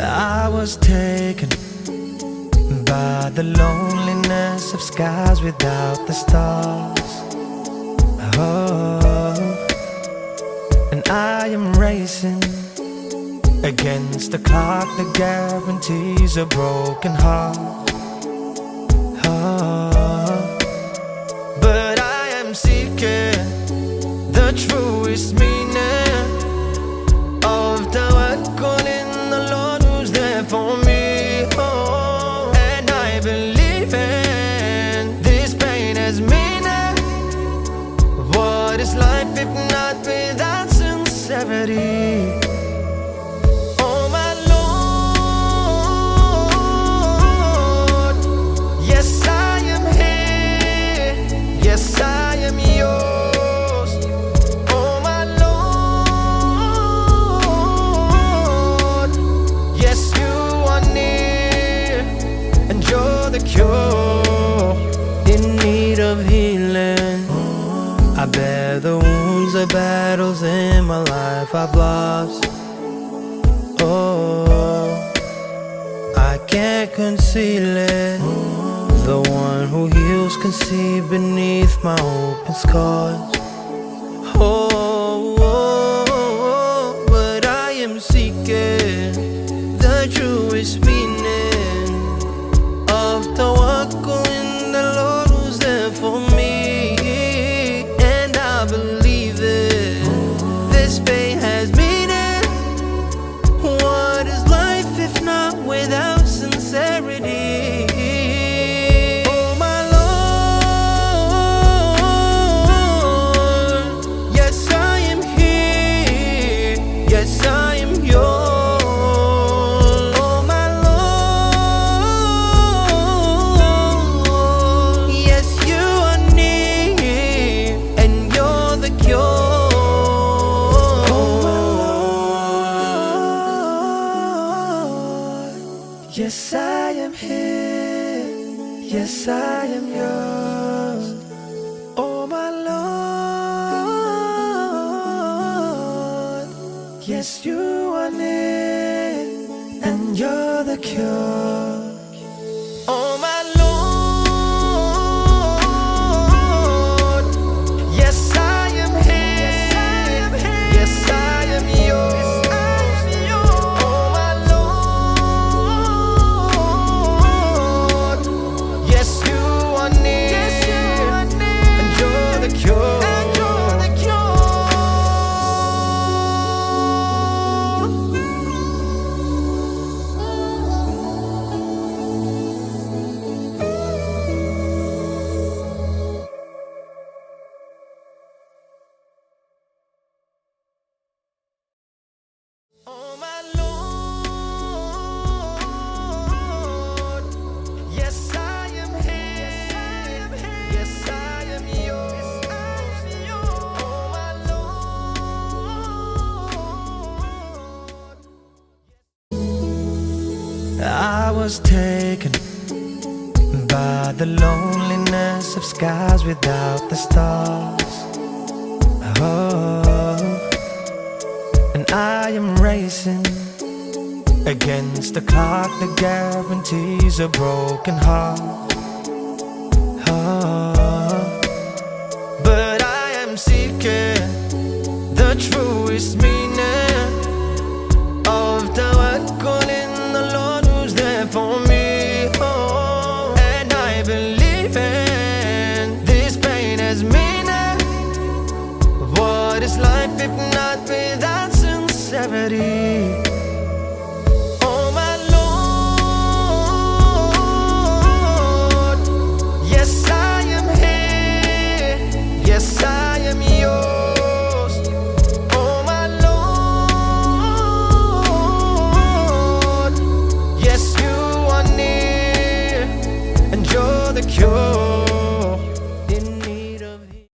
I was taken by the loneliness of skies without the stars. Oh, and I am racing against the clock that guarantees a broken heart. Oh, but I am seeking the truest meaning of the word, calling the Lord who's there for me. Oh, and I believe in this pain as meaning. What is life if not without sincerity? Oh my Lord, yes I am here, yes I am yours. Oh my Lord, yes you are near, and you're the cure. In need of healing, I bear the wounds of battles in my life I've lost. Oh, I can't conceal it. The one who heals can see beneath my open scars. Oh, but I am seeking the truest meaning of the walk in the Lord who's there for me. And I believe it, this pain has meaning. What is life if not without sincerity? Oh my Lord, yes I am here, yes I am yours. Oh my Lord, yes you are near, and you're the cure. Yes, I am here, yes, I am yours. Oh my Lord, yes, you are near, and you're the cure. Oh my Lord, yes, I am here, yes, I am yours. Oh my Lord, yes I am here, yes I am yours. Oh my Lord. I was taken by the loneliness of skies without the stars. Oh, and I am racing against the clock that guarantees a broken heart. Oh, but I am seeking the truest meaning of the word, calling the Lord who's there for me. Oh, and I believe in this pain as meaning. What is life if not without sincerity?